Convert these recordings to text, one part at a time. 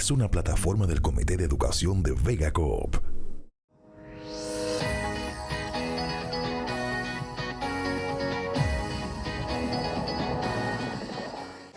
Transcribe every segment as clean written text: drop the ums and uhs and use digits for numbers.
es una plataforma del Comité de Educación de Vega Coop.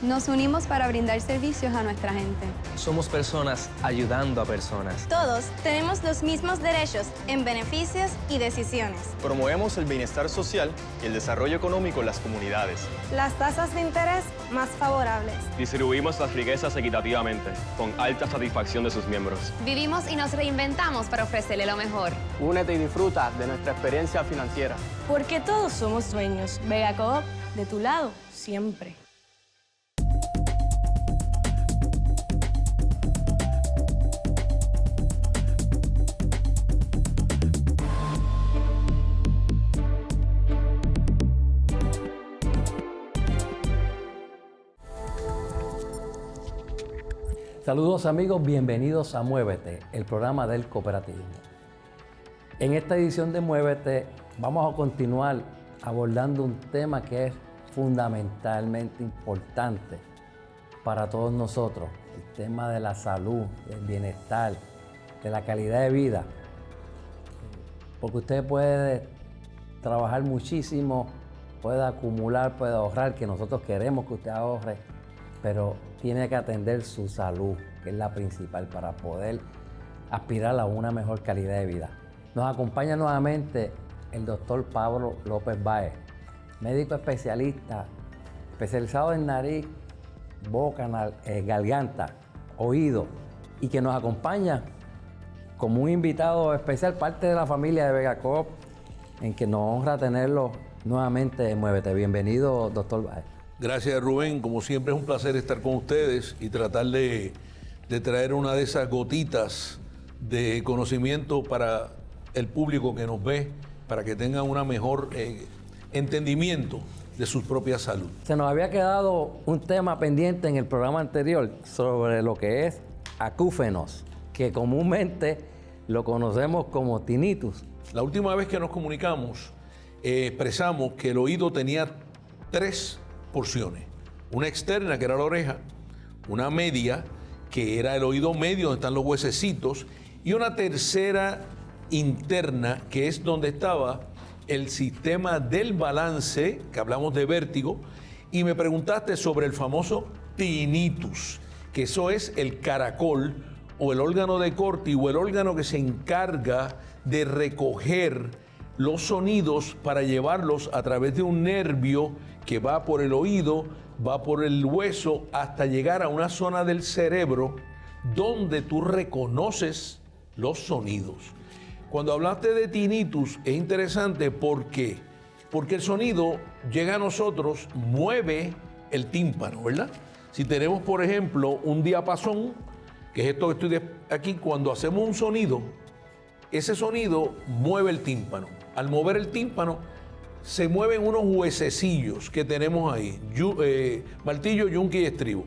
Nos unimos para brindar servicios a nuestra gente. Somos personas ayudando a personas. Todos tenemos los mismos derechos en beneficios y decisiones. Promovemos el bienestar social y el desarrollo económico en las comunidades. Las tasas de interés más favorables. Distribuimos las riquezas equitativamente, con alta satisfacción de sus miembros. Vivimos y nos reinventamos para ofrecerle lo mejor. Únete y disfruta de nuestra experiencia financiera. Porque todos somos dueños. Vega Coop, de tu lado, siempre. Saludos amigos, bienvenidos a Muévete, el programa del cooperativismo. En esta edición de Muévete vamos a continuar abordando un tema que es fundamentalmente importante para todos nosotros, el tema de la salud, del bienestar, de la calidad de vida. Porque usted puede trabajar muchísimo, puede acumular, puede ahorrar, que nosotros queremos que usted ahorre, pero tiene que atender su salud, que es la principal para poder aspirar a una mejor calidad de vida. Nos acompaña nuevamente el doctor Pablo López Báez, médico especialista, especializado en nariz, boca, garganta, oído, y que nos acompaña como un invitado especial, parte de la familia de Vega Coop, en que nos honra tenerlo nuevamente en Muévete. Bienvenido, doctor Báez. Gracias, Rubén. Como siempre es un placer estar con ustedes y tratar de traer una de esas gotitas de conocimiento para el público que nos ve, para que tengan una mejor entendimiento de su propia salud. Se nos había quedado un tema pendiente en el programa anterior sobre lo que es acúfenos, que comúnmente lo conocemos como tinnitus. La última vez que nos comunicamos, expresamos que el oído tenía 3 porciones. Una externa, que era la oreja, una media, que era el oído medio, donde están los huesecitos, y una tercera interna, que es donde estaba el sistema del balance, que hablamos de vértigo, y me preguntaste sobre el famoso tinnitus, que eso es el caracol o el órgano de Corti, o el órgano que se encarga de recoger los sonidos para llevarlos a través de un nervio que va por el oído, va por el hueso, hasta llegar a una zona del cerebro donde tú reconoces los sonidos. Cuando hablaste de tinnitus es interesante porque el sonido llega a nosotros, mueve el tímpano, ¿verdad? Si tenemos, por ejemplo, un diapasón, que es esto que estoy aquí, cuando hacemos un sonido, ese sonido mueve el tímpano. Al mover el tímpano, se mueven unos huesecillos que tenemos ahí, martillo, yunque y estribo.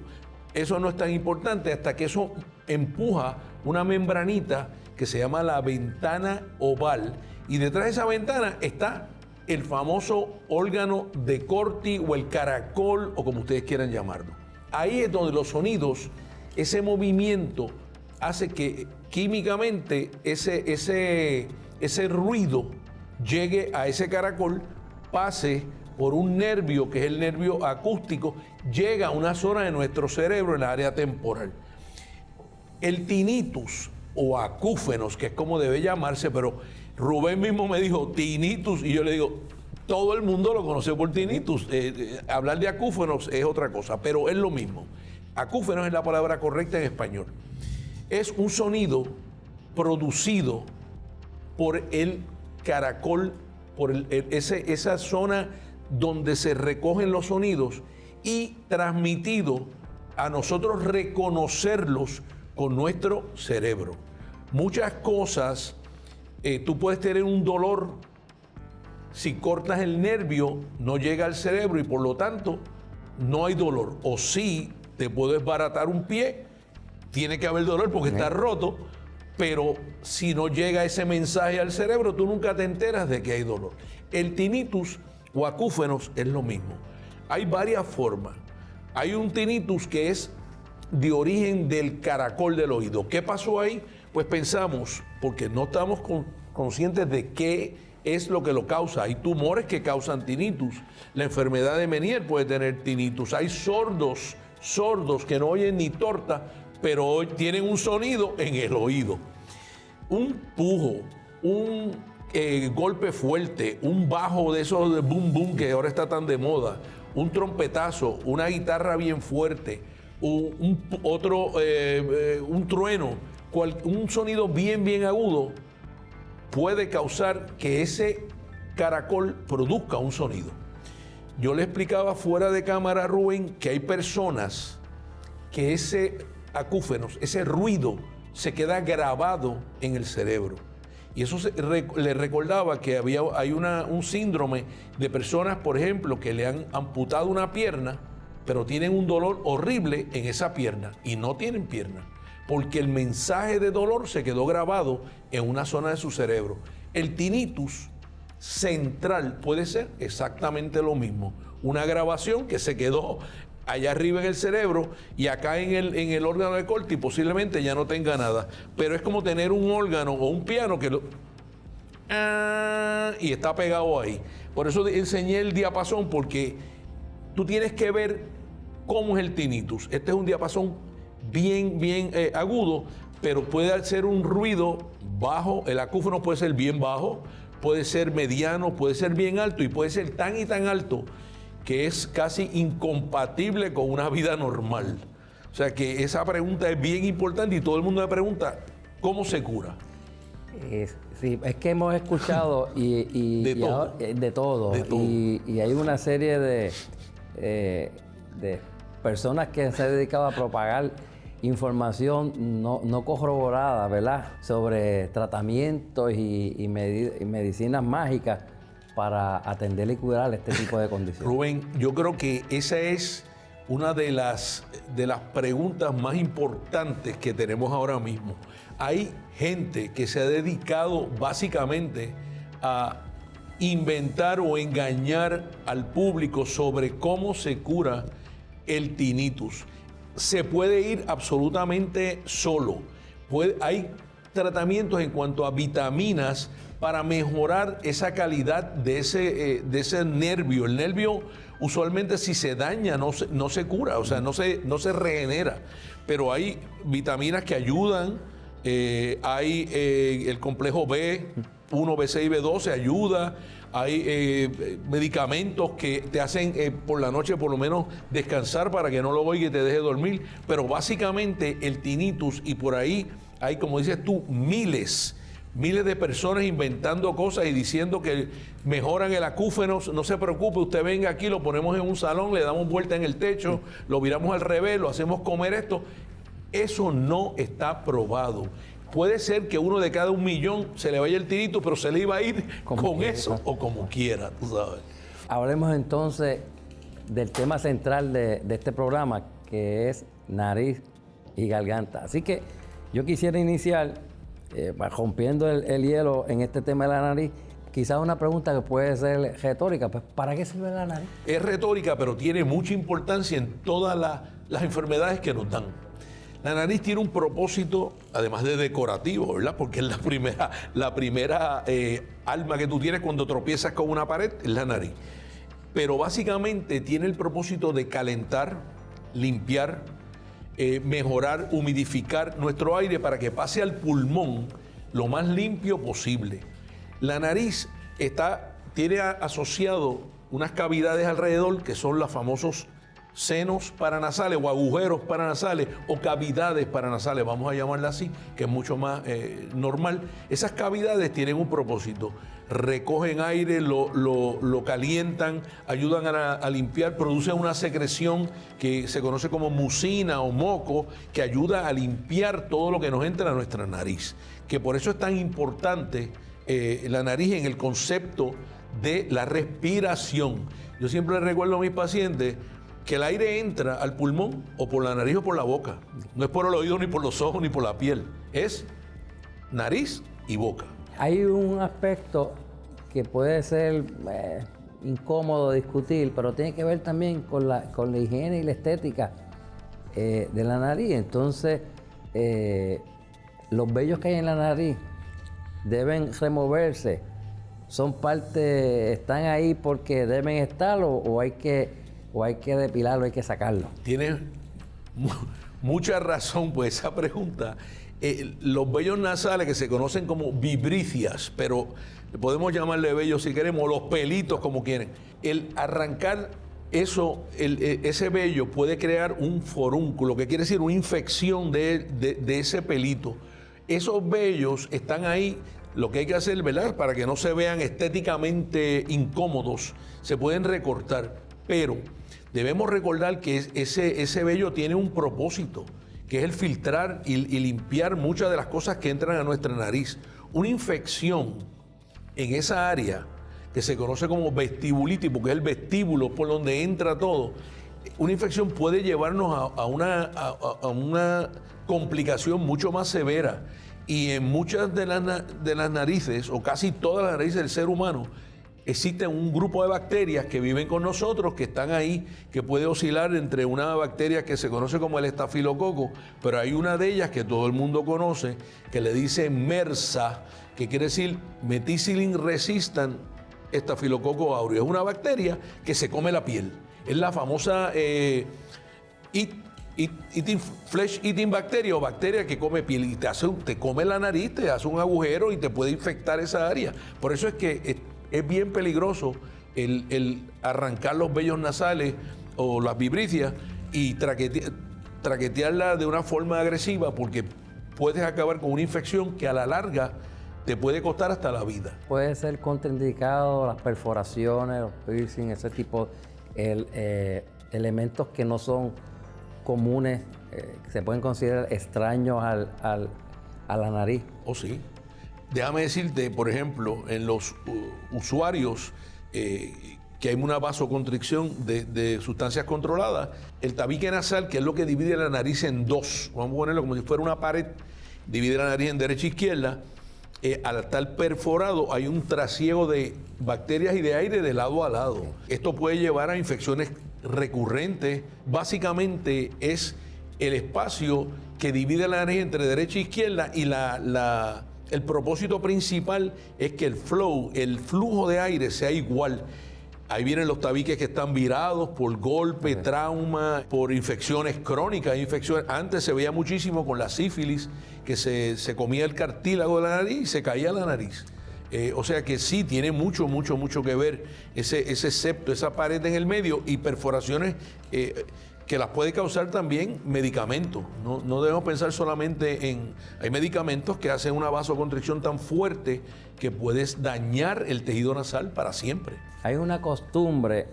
Eso no es tan importante hasta que eso empuja una membranita que se llama la ventana oval, y detrás de esa ventana está el famoso órgano de Corti o el caracol, o como ustedes quieran llamarlo. Ahí es donde los sonidos, ese movimiento hace que químicamente ese ruido llegue a ese caracol, pase por un nervio, que es el nervio acústico, llega a una zona de nuestro cerebro en la área temporal. El tinnitus o acúfenos, que es como debe llamarse, pero Rubén mismo me dijo tinnitus y yo le digo, todo el mundo lo conoce por tinnitus. Hablar de acúfenos es otra cosa, pero es lo mismo. Acúfenos es la palabra correcta en español. Es un sonido producido por el caracol, por esa zona donde se recogen los sonidos y transmitido a nosotros reconocerlos con nuestro cerebro. Muchas cosas, tú puedes tener un dolor, si cortas el nervio no llega al cerebro y por lo tanto no hay dolor. O si te puedes baratar un pie, tiene que haber dolor porque está roto, pero si no llega ese mensaje al cerebro, tú nunca te enteras de que hay dolor. El tinnitus o acúfenos es lo mismo. Hay varias formas. Hay un tinnitus que es de origen del caracol del oído. ¿Qué pasó ahí? Pues pensamos, porque no estamos conscientes de qué es lo que lo causa. Hay tumores que causan tinnitus. La enfermedad de Meniere puede tener tinnitus. Hay sordos que no oyen ni torta, pero hoy tienen un sonido en el oído. Un pujo, un golpe fuerte, un bajo de esos de boom boom que ahora está tan de moda, un trompetazo, una guitarra bien fuerte, un trueno, un sonido bien agudo puede causar que ese caracol produzca un sonido. Yo le explicaba fuera de cámara a Rubén que hay personas que ese acúfenos, ese ruido, se queda grabado en el cerebro. Y eso le recordaba que hay un síndrome de personas, por ejemplo, que le han amputado una pierna, pero tienen un dolor horrible en esa pierna y no tienen pierna, porque el mensaje de dolor se quedó grabado en una zona de su cerebro. El tinnitus central puede ser exactamente lo mismo, una grabación que se quedó allá arriba en el cerebro y acá en el órgano de corte y posiblemente ya no tenga nada. Pero es como tener un órgano o un piano que y está pegado ahí. Por eso enseñé el diapasón, porque tú tienes que ver cómo es el tinnitus. Este es un diapasón bien agudo, pero puede ser un ruido bajo. El acúfeno puede ser bien bajo, puede ser mediano, puede ser bien alto y puede ser tan y tan alto que es casi incompatible con una vida normal. O sea que esa pregunta es bien importante y todo el mundo me pregunta, ¿cómo se cura? Sí, es que hemos escuchado de todo. Y hay una serie de personas que se han dedicado a propagar información no corroborada, ¿verdad?, sobre tratamientos y medicinas mágicas para atender y curar este tipo de condiciones. Rubén, yo creo que esa es una de las preguntas más importantes que tenemos ahora mismo. Hay gente que se ha dedicado básicamente a inventar o engañar al público sobre cómo se cura el tinnitus. Se puede ir absolutamente solo. Hay tratamientos en cuanto a vitaminas para mejorar esa calidad de ese nervio. El nervio usualmente, si se daña, no se cura, o sea, no se regenera. Pero hay vitaminas que ayudan, hay el complejo B1, B6 y B12 ayuda, hay medicamentos que te hacen por la noche por lo menos descansar para que no lo oiga y te deje dormir. Pero básicamente el tinnitus, y por ahí hay, como dices tú, miles de personas inventando cosas y diciendo que mejoran el acúfeno. No se preocupe, usted venga aquí, lo ponemos en un salón, le damos vuelta en el techo, lo viramos al revés, lo hacemos comer esto. Eso no está probado. Puede ser que uno de cada 1 millón se le vaya el tinnitus, pero se le iba a ir con eso o como quiera, tú sabes. Hablemos entonces del tema central de este programa, que es nariz y garganta. Así que yo quisiera iniciar rompiendo el hielo en este tema de la nariz. Quizás una pregunta que puede ser retórica, pues ¿para qué sirve la nariz? Es retórica, pero tiene mucha importancia en todas las enfermedades que nos dan. La nariz tiene un propósito, además de decorativo, ¿verdad? Porque es la primera arma que tú tienes cuando tropiezas con una pared, es la nariz. Pero básicamente tiene el propósito de calentar, limpiar, mejorar, humidificar nuestro aire para que pase al pulmón lo más limpio posible. La nariz tiene asociado unas cavidades alrededor que son los famosos senos paranasales o agujeros paranasales o cavidades paranasales, vamos a llamarla así, que es mucho más normal. Esas cavidades tienen un propósito: recogen aire, lo calientan, ayudan a limpiar, producen una secreción que se conoce como mucina o moco, que ayuda a limpiar todo lo que nos entra a nuestra nariz. Que por eso es tan importante la nariz en el concepto de la respiración. Yo siempre le recuerdo a mis pacientes que el aire entra al pulmón o por la nariz o por la boca. No es por el oído, ni por los ojos, ni por la piel. Es nariz y boca. Hay un aspecto que puede ser incómodo discutir, pero tiene que ver también con la higiene y la estética de la nariz. Entonces, los vellos que hay en la nariz deben removerse. ¿Son parte, están ahí porque deben estar o hay que depilarlo, hay que sacarlo? Tienes mucha razón por esa pregunta. Los vellos nasales, que se conocen como vibricias, pero podemos llamarle vellos si queremos, los pelitos como quieren. El arrancar ese vello puede crear un forúnculo, que quiere decir una infección de ese pelito. Esos vellos están ahí. Lo que hay que hacer, ¿verdad?, para que no se vean estéticamente incómodos, se pueden recortar, pero debemos recordar que ese vello tiene un propósito, que es el filtrar y limpiar muchas de las cosas que entran a nuestra nariz. Una infección en esa área, que se conoce como vestibulitis, porque es el vestíbulo por donde entra todo, una infección puede llevarnos a una complicación mucho más severa. Y en muchas de las narices, o casi todas las narices del ser humano, existe un grupo de bacterias que viven con nosotros, que están ahí, que puede oscilar entre una bacteria que se conoce como el estafilococo, pero hay una de ellas que todo el mundo conoce, que le dice MRSA, que quiere decir Methicillin Resistant Staphylococcus aureus. Es una bacteria que se come la piel. Es la famosa flesh eating bacteria, o bacteria que come piel, y te come la nariz, te hace un agujero y te puede infectar esa área. Por eso es que es bien peligroso el arrancar los vellos nasales o las vibricias y traquetearla de una forma agresiva, porque puedes acabar con una infección que a la larga te puede costar hasta la vida. Puede ser contraindicado las perforaciones, los piercing, ese tipo de elementos que no son comunes, que se pueden considerar extraños a la nariz. Oh, sí. Déjame decirte, por ejemplo, en los usuarios que hay una vasoconstricción de sustancias controladas, el tabique nasal, que es lo que divide la nariz en dos, vamos a ponerlo como si fuera una pared, divide la nariz en derecha e izquierda, al estar perforado hay un trasiego de bacterias y de aire de lado a lado. Esto puede llevar a infecciones recurrentes. Básicamente es el espacio que divide la nariz entre derecha e izquierda, y el propósito principal es que el flujo de aire sea igual. Ahí vienen los tabiques que están virados por golpe, trauma, por infecciones crónicas. Antes se veía muchísimo con la sífilis, que se comía el cartílago de la nariz y se caía la nariz. O sea que sí, tiene mucho que ver ese septo, esa pared en el medio, y perforaciones que las puede causar también medicamentos. No debemos pensar solamente en... Hay medicamentos que hacen una vasoconstricción tan fuerte que puedes dañar el tejido nasal para siempre. Hay una costumbre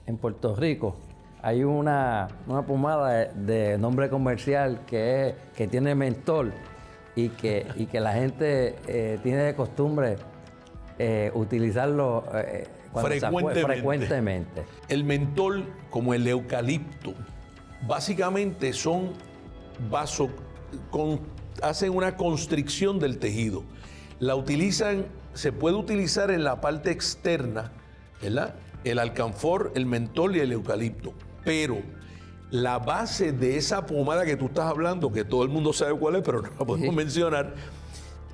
en Puerto Rico, hay una pomada de nombre comercial que tiene mentol y que la gente tiene de costumbre utilizarlo frecuentemente. El mentol, como el eucalipto, básicamente hacen una constricción del tejido. Se puede utilizar en la parte externa, ¿verdad? El alcanfor, el mentol y el eucalipto. Pero la base de esa pomada que tú estás hablando, que todo el mundo sabe cuál es, pero no la podemos mencionar,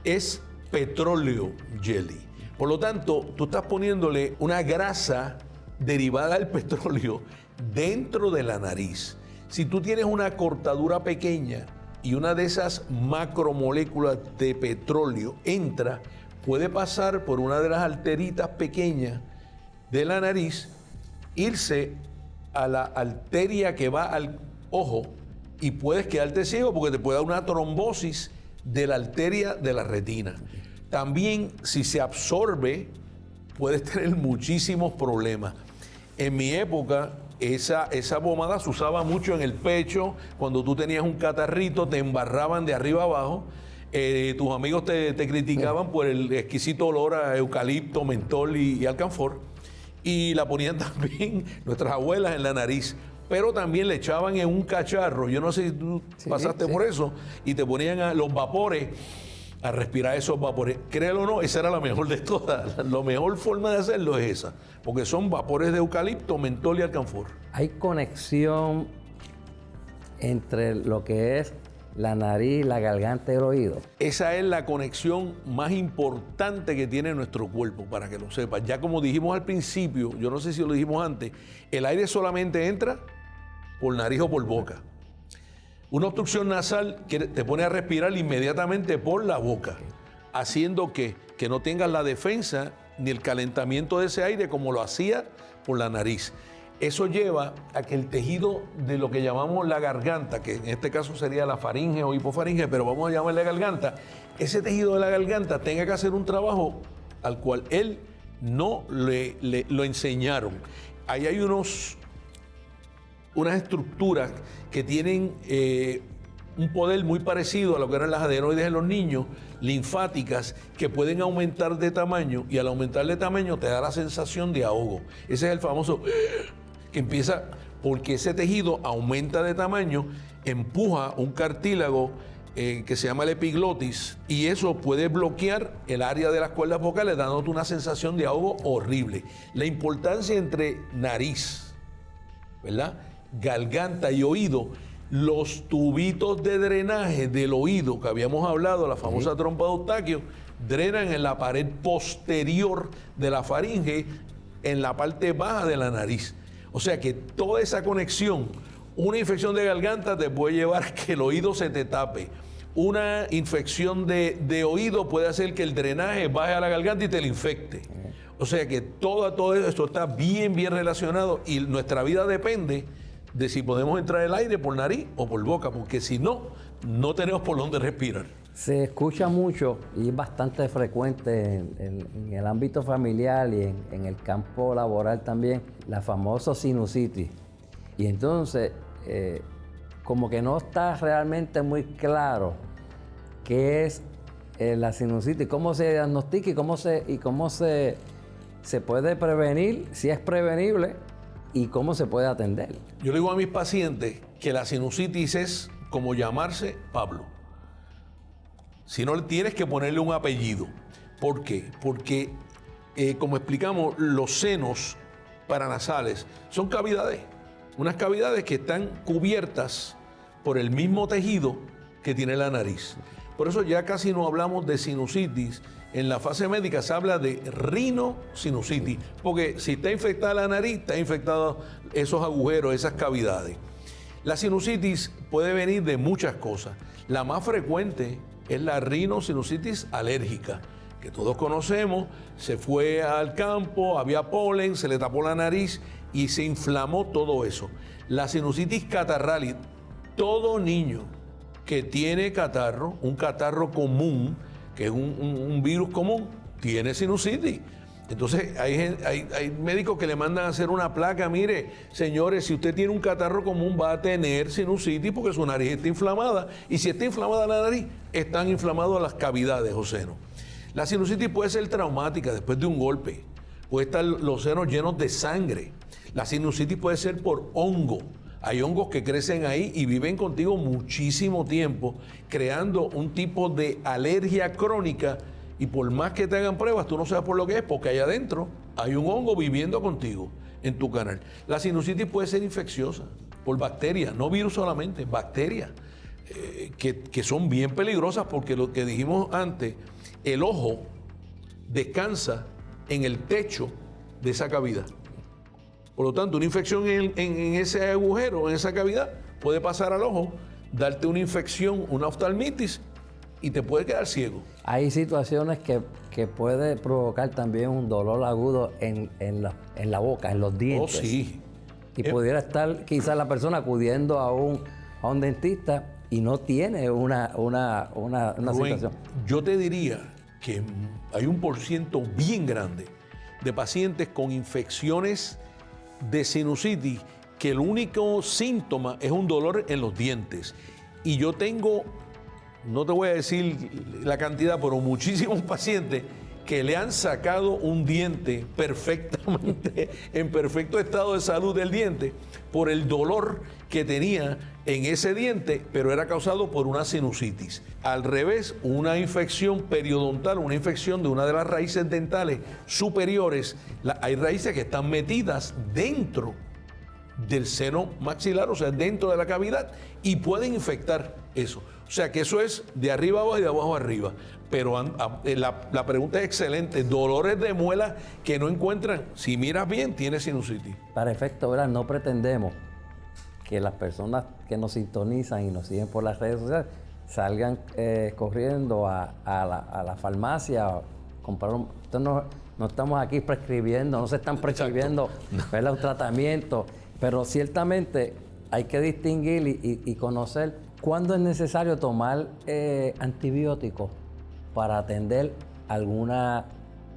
es petróleo jelly. Por lo tanto, tú estás poniéndole una grasa derivada del petróleo dentro de la nariz. Si tú tienes una cortadura pequeña y una de esas macromoléculas de petróleo entra, puede pasar por una de las arteritas pequeñas de la nariz, irse a la arteria que va al ojo, y puedes quedarte ciego porque te puede dar una trombosis de la arteria de la retina. También, si se absorbe, puedes tener muchísimos problemas. En mi época, esa pomada se usaba mucho en el pecho. Cuando tú tenías un catarrito, te embarraban de arriba abajo. Tus amigos te criticaban por el exquisito olor a eucalipto, mentol y alcanfor. Y la ponían también nuestras abuelas en la nariz. Pero también le echaban en un cacharro. Yo no sé si tú pasaste por eso. Y te ponían los vapores a respirar esos vapores. Créelo o no, esa era la mejor de todas. La mejor forma de hacerlo es esa, porque son vapores de eucalipto, mentol y alcanfor. Hay conexión entre lo que es la nariz, la garganta y el oído. Esa es la conexión más importante que tiene nuestro cuerpo, para que lo sepas. Ya como dijimos al principio, yo no sé si lo dijimos antes, el aire solamente entra por nariz o por boca. Una obstrucción nasal que te pone a respirar inmediatamente por la boca, haciendo que no tengas la defensa ni el calentamiento de ese aire como lo hacía por la nariz. Eso lleva a que el tejido de lo que llamamos la garganta, que en este caso sería la faringe o hipofaringe, pero vamos a llamarle garganta, ese tejido de la garganta tenga que hacer un trabajo al cual él no lo enseñaron. Ahí hay unas estructuras que tienen un poder muy parecido a lo que eran las adenoides en los niños, linfáticas, que pueden aumentar de tamaño, y al aumentar de tamaño te da la sensación de ahogo. Ese es el famoso que empieza porque ese tejido aumenta de tamaño, empuja un cartílago que se llama el epiglotis, y eso puede bloquear el área de las cuerdas vocales, dándote una sensación de ahogo horrible. La importancia entre nariz, ¿verdad?, garganta y oído, los tubitos de drenaje del oído que habíamos hablado, la famosa trompa de Eustaquio, drenan en la pared posterior de la faringe, en la parte baja de la nariz. O sea que toda esa conexión, una infección de garganta te puede llevar a que el oído se te tape. Una infección de oído puede hacer que el drenaje baje a la garganta y te la infecte. O sea que todo esto está bien relacionado, y nuestra vida depende de si podemos entrar el aire por nariz o por boca, porque si no, no tenemos por dónde respirar. Se escucha mucho y es bastante frecuente en el ámbito familiar y en el campo laboral también, la famosa sinusitis. Y entonces, como que no está realmente muy claro qué es la sinusitis, cómo se diagnostica y cómo se puede prevenir, si es prevenible, y cómo se puede atender. Yo le digo a mis pacientes que la sinusitis es como llamarse Pablo. Si no, tienes que ponerle un apellido. ¿Por qué? Porque, como explicamos, los senos paranasales son cavidades. Unas cavidades que están cubiertas por el mismo tejido que tiene la nariz. Por eso ya casi no hablamos de sinusitis. En la fase médica se habla de rinosinusitis, porque si está infectada la nariz, está infectados esos agujeros, esas cavidades. La sinusitis puede venir de muchas cosas. La más frecuente es la rinosinusitis alérgica, que todos conocemos. Se fue al campo, había polen, se le tapó la nariz y se inflamó todo eso. La sinusitis catarral, todo niño que tiene catarro, un catarro común, que es un virus común, tiene sinusitis. Entonces hay médicos que le mandan a hacer una placa: mire, señores, si usted tiene un catarro común va a tener sinusitis porque su nariz está inflamada, y si está inflamada la nariz, están inflamadas las cavidades o senos. La sinusitis puede ser traumática después de un golpe, puede estar los senos llenos de sangre. La sinusitis puede ser por hongo. Hay hongos que crecen ahí y viven contigo muchísimo tiempo, creando un tipo de alergia crónica, y por más que te hagan pruebas, tú no sabes por lo que es, porque allá adentro hay un hongo viviendo contigo en tu canal. La sinusitis puede ser infecciosa por bacterias, no virus solamente, bacterias, que son bien peligrosas, porque lo que dijimos antes, el ojo descansa en el techo de esa cavidad. Por lo tanto, una infección en ese agujero, en esa cavidad, puede pasar al ojo, darte una infección, una oftalmitis, y te puede quedar ciego. Hay situaciones que puede provocar también un dolor agudo en la boca, en los dientes. Oh, sí. Y pudiera estar quizás la persona acudiendo a un dentista y no tiene una situación. Yo te diría que hay un porciento bien grande de pacientes con infecciones de sinusitis que el único síntoma es un dolor en los dientes. Y yo tengo, no te voy a decir la cantidad, pero muchísimos pacientes que le han sacado un diente perfectamente, en perfecto estado de salud del diente, por el dolor que tenía en ese diente, pero era causado por una sinusitis. Al revés, una infección periodontal, una infección de una de las raíces dentales superiores. Hay raíces que están metidas dentro del seno maxilar, o sea, dentro de la cavidad, y pueden infectar eso. O sea, que eso es de arriba abajo y de abajo arriba. Pero la pregunta es excelente. Dolores de muela que no encuentran. Si miras bien, tiene sinusitis. Para efecto, ¿verdad? No pretendemos que las personas que nos sintonizan y nos siguen por las redes sociales salgan corriendo a la farmacia a comprar un... No estamos aquí prescribiendo, no se están prescribiendo, ¿verdad?, un tratamiento, pero ciertamente hay que distinguir y conocer cuándo es necesario tomar antibióticos para atender alguna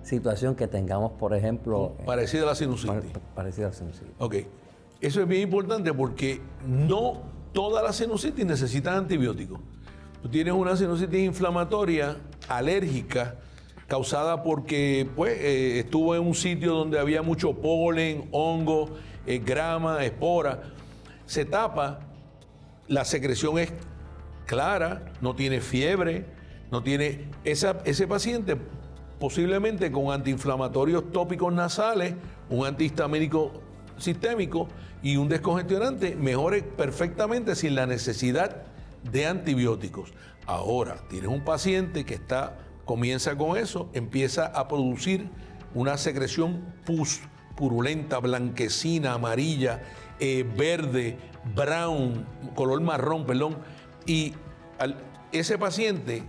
situación que tengamos, por ejemplo... Parecida a la sinusitis. Parecida a la sinusitis. Ok. Eso es bien importante porque no todas las sinusitis necesitan antibióticos. Tú tienes una sinusitis inflamatoria, alérgica, causada porque pues, estuvo en un sitio donde había mucho polen, hongo, grama, espora. Se tapa, la secreción es clara, no tiene fiebre, no tiene... Ese paciente posiblemente con antiinflamatorios tópicos nasales, un antihistamínico sistémico y un descongestionante mejore perfectamente sin la necesidad de antibióticos. Ahora, tienes un paciente que comienza con eso, empieza a producir una secreción pus purulenta, blanquecina, amarilla, verde, brown, color marrón, perdón, y ese paciente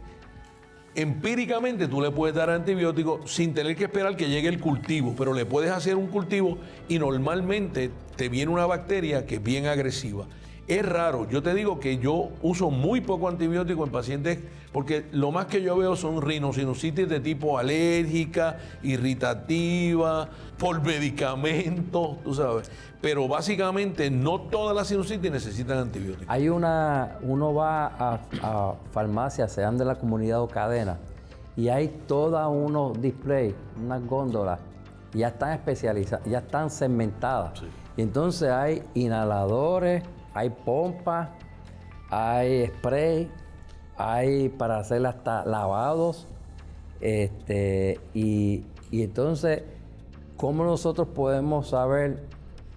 empíricamente tú le puedes dar antibióticos sin tener que esperar que llegue el cultivo, pero le puedes hacer un cultivo y normalmente te viene una bacteria que es bien agresiva. Es raro, yo te digo que yo uso muy poco antibiótico en pacientes porque lo más que yo veo son rinosinusitis de tipo alérgica, irritativa, por medicamentos, tú sabes. Pero básicamente no todas las sinusitis necesitan antibióticos. Uno va a farmacias, sean de la comunidad o cadena, y hay todos unos displays, unas góndolas, y ya están especializadas, ya están segmentadas. Sí. Y entonces hay inhaladores, hay pompas, hay spray, hay para hacer hasta lavados, y entonces, ¿cómo nosotros podemos saber,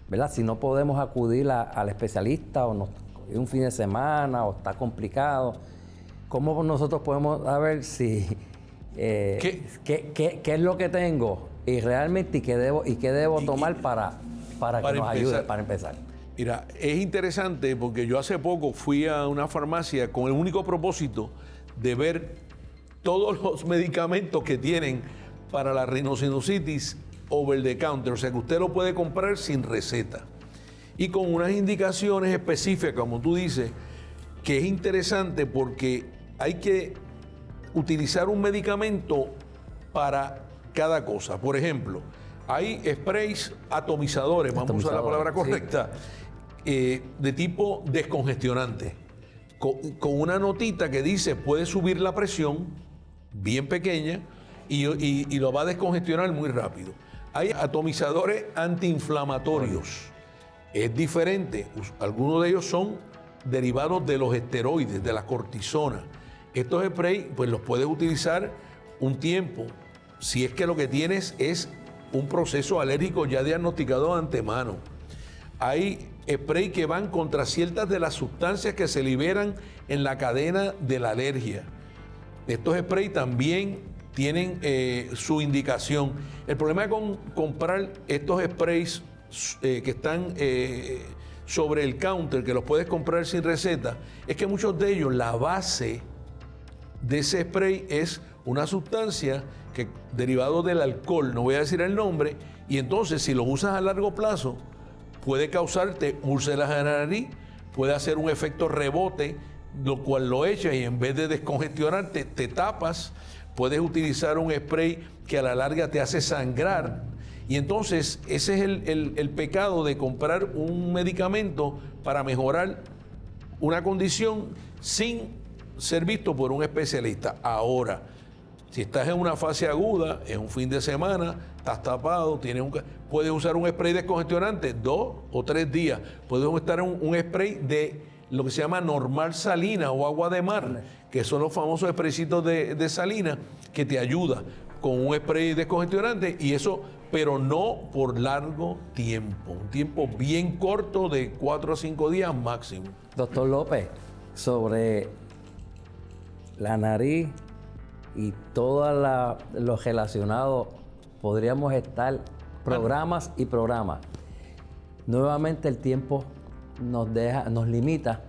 ¿verdad? Si no podemos acudir al especialista o no, un fin de semana o está complicado, ¿cómo nosotros podemos saber si qué es lo que tengo y realmente qué debo tomar para que nos ayude para empezar? Mira, es interesante porque yo hace poco fui a una farmacia con el único propósito de ver todos los medicamentos que tienen para la rinosinusitis over the counter, o sea que usted lo puede comprar sin receta y con unas indicaciones específicas, como tú dices, que es interesante porque hay que utilizar un medicamento para cada cosa. Por ejemplo, hay sprays atomizadores, vamos a usar la palabra correcta, sí, de tipo descongestionante, con una notita que dice puede subir la presión, bien pequeña, y lo va a descongestionar muy rápido. Hay atomizadores antiinflamatorios. Es diferente. Algunos de ellos son derivados de los esteroides, de la cortisona. Estos sprays, pues los puedes utilizar un tiempo, si es que lo que tienes es un proceso alérgico ya diagnosticado de antemano. Hay sprays que van contra ciertas de las sustancias que se liberan en la cadena de la alergia. Estos sprays también tienen su indicación. El problema con comprar estos sprays que están sobre el counter, que los puedes comprar sin receta, es que muchos de ellos, la base de ese spray es una sustancia que derivado del alcohol, no voy a decir el nombre, y entonces si los usas a largo plazo, puede causarte úlceras en la nariz, puede hacer un efecto rebote, lo cual lo echas y en vez de descongestionarte, te tapas. Puedes utilizar un spray que a la larga te hace sangrar. Y entonces ese es el pecado de comprar un medicamento para mejorar una condición sin ser visto por un especialista. Ahora, si estás en una fase aguda, en un fin de semana, estás tapado, puedes usar un spray descongestionante 2 o 3 días. Puedes estar en un spray de lo que se llama normal salina o agua de mar, que son los famosos spraycitos de salina, que te ayuda. con un spray descongestionante y eso, pero no por largo tiempo, un tiempo bien corto de 4 a 5 días máximo. Doctor López, sobre la nariz y todo lo relacionado, podríamos estar programas y programas. Nuevamente el tiempo nos limita.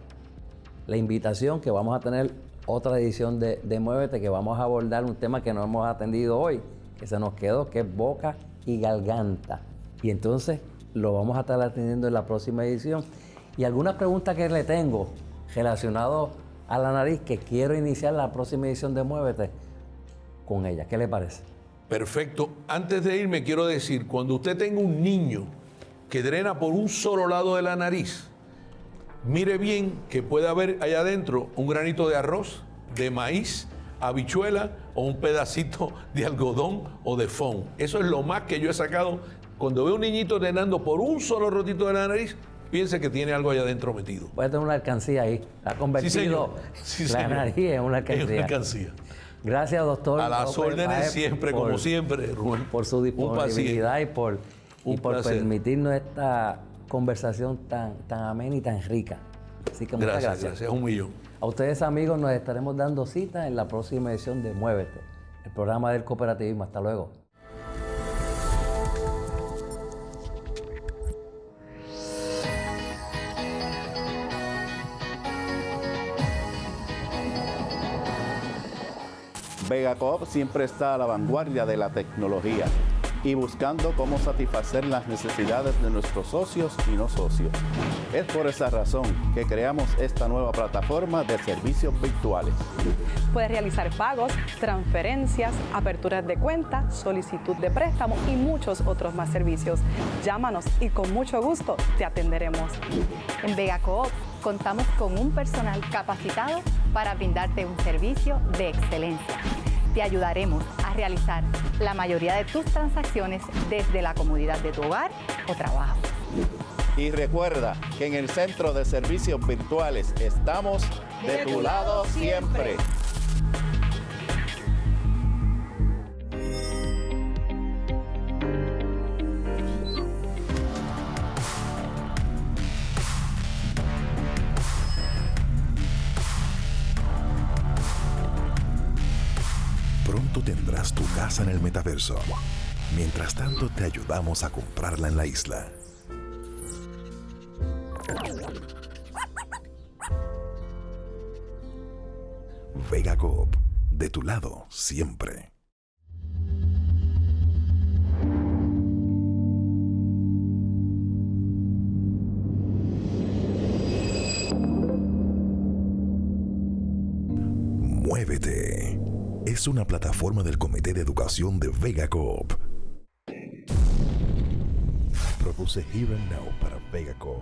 La invitación que vamos a tener otra edición de Muévete, que vamos a abordar un tema que no hemos atendido hoy, que se nos quedó, que es boca y garganta. Y entonces lo vamos a estar atendiendo en la próxima edición. Y algunas preguntas que le tengo relacionadas a la nariz, que quiero iniciar la próxima edición de Muévete con ella. ¿Qué le parece? Perfecto. Antes de irme quiero decir, cuando usted tenga un niño que drena por un solo lado de la nariz, mire bien que puede haber allá adentro un granito de arroz, de maíz, habichuela o un pedacito de algodón o de foam. Eso es lo más que yo he sacado. Cuando veo un niñito drenando por un solo rotito de la nariz, piense que tiene algo allá adentro metido. Puede tener una alcancía ahí. Ha convertido la nariz en una alcancía. En una alcancía. Gracias, doctor. A las órdenes siempre, como siempre, Rubén. Por su disponibilidad y por permitirnos esta conversación tan amena y tan rica. Así que muchas gracias. Gracias, un millón. A ustedes, amigos, nos estaremos dando cita en la próxima edición de Muévete, el programa del cooperativismo. Hasta luego. Vega Coop siempre está a la vanguardia de la tecnología y buscando cómo satisfacer las necesidades de nuestros socios y no socios. Es por esa razón que creamos esta nueva plataforma de servicios virtuales. Puedes realizar pagos, transferencias, aperturas de cuenta, solicitud de préstamo y muchos otros más servicios. Llámanos y con mucho gusto te atenderemos. En Vega Coop contamos con un personal capacitado para brindarte un servicio de excelencia. Te ayudaremos a realizar la mayoría de tus transacciones desde la comodidad de tu hogar o trabajo. Y recuerda que en el Centro de Servicios Virtuales estamos de tu lado siempre. Pronto tendrás tu casa en el metaverso. Mientras tanto, te ayudamos a comprarla en la isla. Vega Coop, de tu lado siempre. Muévete. Es una plataforma del Comité de Educación de Vega Coop. Produce Here and Now para Vega Coop.